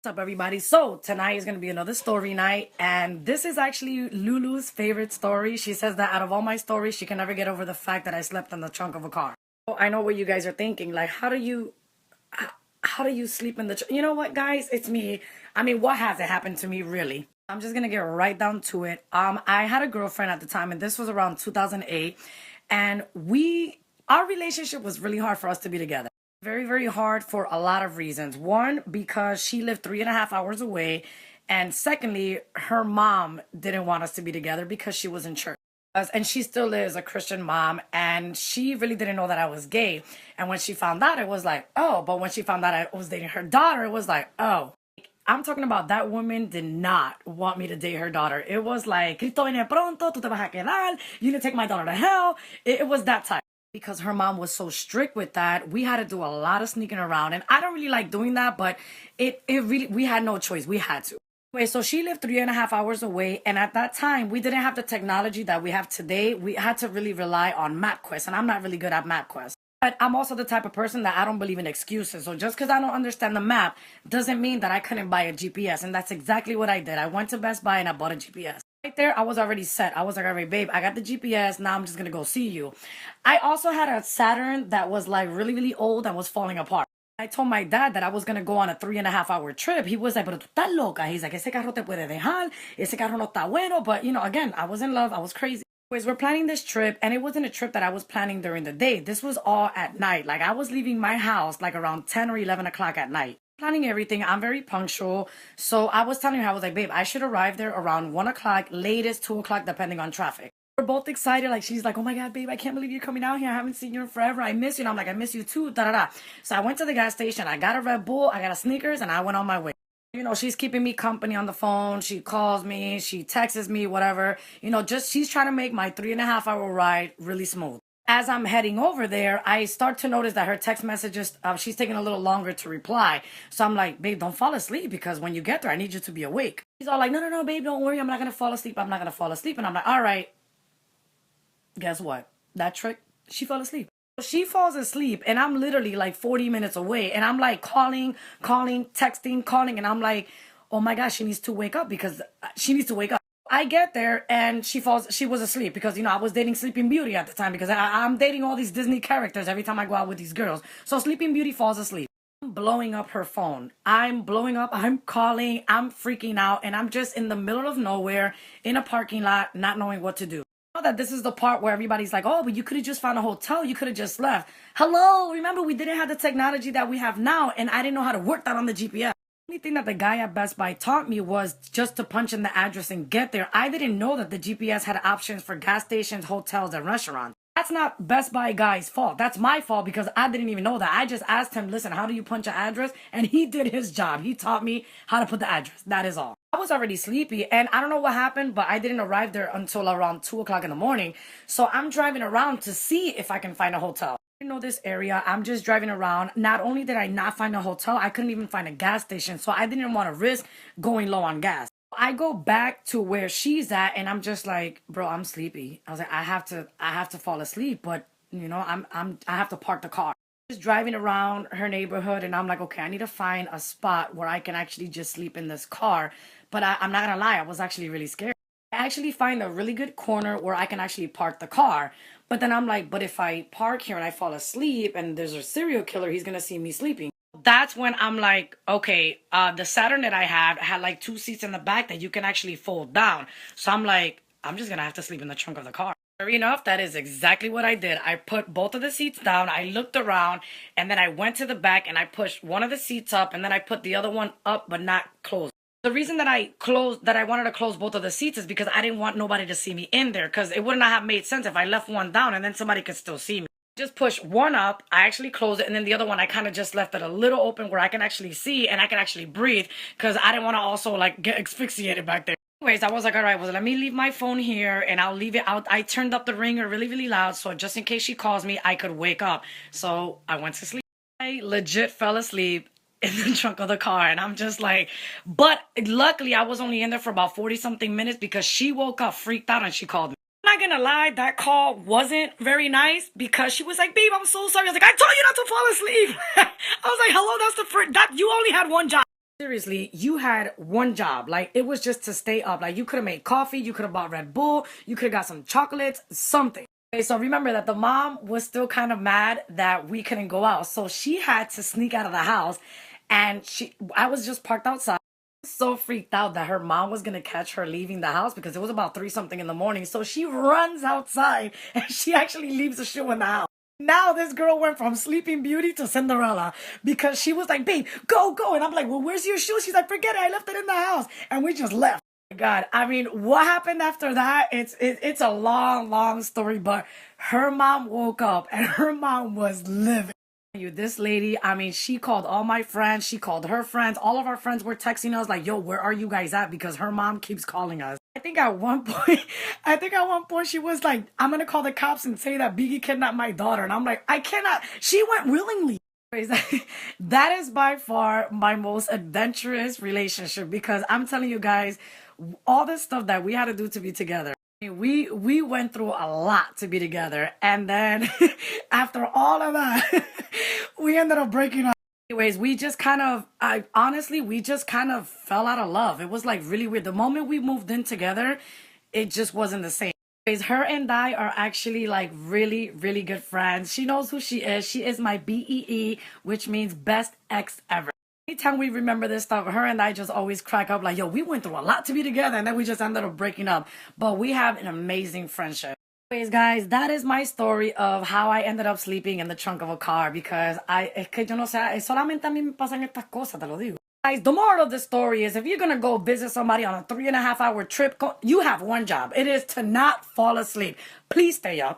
What's up, everybody? So tonight is going to be another story night, and this is actually Lulu's favorite story. She says that out of all my stories, she can never get over the fact that I slept in the trunk of a car. So I know what you guys are thinking, like, how do you sleep in the you know what, guys? It's me. I mean, what hasn't happened to me, really? I'm just gonna get right down to it. I had a girlfriend at the time, and this was around 2008, and our relationship was really hard for us to be together. Very, very hard for a lot of reasons. One, because she lived 3.5 hours away. And secondly, her mom didn't want us to be together because she was in church. And she still is a Christian mom. And she really didn't know that I was gay. And when she found out, it was like, oh. But when she found out I was dating her daughter, it was like, oh. I'm talking about that woman did not want me to date her daughter. It was like, Cristo viene pronto, tú te vas a quedar, you need to take my daughter to hell. It was that type. Because her mom was so strict with that, we had to do a lot of sneaking around. And I don't really like doing that, but it really, we had no choice. We had to. Anyway, so she lived 3.5 hours away. And at that time, we didn't have the technology that we have today. We had to really rely on MapQuest. And I'm not really good at MapQuest. But I'm also the type of person that I don't believe in excuses. So just because I don't understand the map doesn't mean that I couldn't buy a GPS. And that's exactly what I did. I went to Best Buy and I bought a GPS. Right there, I was already set. I was like, all right, babe, I got the GPS. Now I'm just going to go see you. I also had a Saturn that was like really, really old and was falling apart. I told my dad that I was going to go on a 3.5 hour trip. He was like, pero tú estás loca. He's like, ese carro te puede dejar. Ese carro no está bueno. But, again, I was in love. I was crazy. Anyways, we're planning this trip, and it wasn't a trip that I was planning during the day. This was all at night. Like, I was leaving my house like around 10 or 11 o'clock at night. Planning everything. I'm very punctual. So I was telling her, I was like, babe, I should arrive there around 1 o'clock, latest 2 o'clock, depending on traffic. We're both excited. Like, she's like, oh my God, babe, I can't believe you're coming out here. I haven't seen you in forever. I miss you. And I'm like, I miss you too. Da da da. So I went to the gas station. I got a Red Bull. I got a Snickers, and I went on my way. She's keeping me company on the phone. She calls me. She texts me, whatever. She's trying to make my 3.5 hour ride really smooth. As I'm heading over there, I start to notice that her text messages, she's taking a little longer to reply. So I'm like, babe, don't fall asleep because when you get there, I need you to be awake. She's all like, no, no, no, babe, don't worry. I'm not going to fall asleep. I'm not going to fall asleep. And I'm like, all right. Guess what? That trick, she fell asleep. She falls asleep and I'm literally like 40 minutes away. And I'm like calling, texting, calling. And I'm like, oh my gosh, she needs to wake up because she needs to wake up. I get there and she was asleep because, I was dating Sleeping Beauty at the time because I'm dating all these Disney characters every time I go out with these girls. So Sleeping Beauty falls asleep. I'm blowing up her phone. I'm blowing up. I'm calling. I'm freaking out. And I'm just in the middle of nowhere in a parking lot, not knowing what to do. I know that this is the part where everybody's like, oh, but you could have just found a hotel. You could have just left. Hello. Remember, we didn't have the technology that we have now. And I didn't know how to work that on the GPS. The only thing that the guy at Best Buy taught me was just to punch in the address and get there. I didn't know that the GPS had options for gas stations, hotels, and restaurants. That's not Best Buy guy's fault. That's my fault because I didn't even know that. I just asked him, listen, how do you punch an address? And he did his job. He taught me how to put the address. That is all. I was already sleepy and I don't know what happened, but I didn't arrive there until around 2 o'clock in the morning. So I'm driving around to see if I can find a hotel. I know this area. I'm just driving around. Not only did I not find a hotel, I couldn't even find a gas station. So I didn't want to risk going low on gas. I go back to where she's at and I'm just like, bro, I'm sleepy. I was like, I have to fall asleep, but I have to park the car. Just driving around her neighborhood and I'm like, okay, I need to find a spot where I can actually just sleep in this car. But I'm not gonna lie, I was actually really scared. I actually find a really good corner where I can actually park the car. But then I'm like, but if I park here and I fall asleep and there's a serial killer, he's gonna see me sleeping. That's when I'm like, okay, the Saturn that I had like 2 seats in the back that you can actually fold down. So I'm like, I'm just gonna have to sleep in the trunk of the car. Sure enough, that is exactly what I did. I put both of the seats down, I looked around, and then I went to the back and I pushed one of the seats up and then I put the other one up but not closed. The reason that I wanted to close both of the seats is because I didn't want nobody to see me in there because it would not have made sense if I left one down and then somebody could still see me. Just push one up, I actually closed it, and then the other one I kind of just left it a little open where I can actually see and I can actually breathe because I didn't want to also like get asphyxiated back there. Anyways, I was like, all right, well, let me leave my phone here and I'll leave it out. I turned up the ringer really, really loud so just in case she calls me, I could wake up. So I went to sleep. I legit fell asleep in the trunk of the car and I'm just like, but luckily I was only in there for about 40 something minutes because she woke up freaked out and she called me. I'm not gonna lie, that call wasn't very nice because she was like, babe, I'm so sorry. I was like, I told you not to fall asleep. I was like, hello, that's the first, that you only had one job. Seriously, you had one job. Like, it was just to stay up. Like, you could have made coffee, you could have bought Red Bull, you could have got some chocolates, something. Okay, so remember that the mom was still kind of mad that we couldn't go out. So she had to sneak out of the house, and I was just parked outside. So freaked out that her mom was gonna catch her leaving the house because it was about 3 something in the morning. So she runs outside and she actually leaves the shoe in the house. Now this girl went from Sleeping Beauty to Cinderella because she was like, babe, go, go. And I'm like, well, where's your shoe? She's like, forget it. I left it in the house. And we just left. God, I mean, what happened after that? It's a long, long story, but her mom woke up and her mom was living. You, this lady, I mean, she called all my friends, she called her friends, all of our friends were texting us like, yo, where are you guys at? Because her mom keeps calling us. I think at one point she was like, I'm gonna call the cops and say that Biggie kidnapped my daughter. And I'm like, I cannot. She went willingly. That is by far my most adventurous relationship because I'm telling you guys, all the stuff that we had to do to be together. We went through a lot to be together, and then after all of that, we ended up breaking up. Anyways, we just kind of, I honestly, we just kind of fell out of love. It was like really weird. The moment we moved in together, it just wasn't the same. Anyways, her and I are actually like really, really good friends. She knows who she is. She is my BEE, which means best ex ever. Anytime we remember this stuff, her and I just always crack up like, yo, we went through a lot to be together and then we just ended up breaking up. But we have an amazing friendship. Anyways, guys, that is my story of how I ended up sleeping in the trunk of a car because es que yo no sé, solamente a mí me pasan estas cosas, te lo digo. Guys, the moral of the story is if you're gonna go visit somebody on a 3.5 hour trip, you have one job. It is to not fall asleep. Please stay up.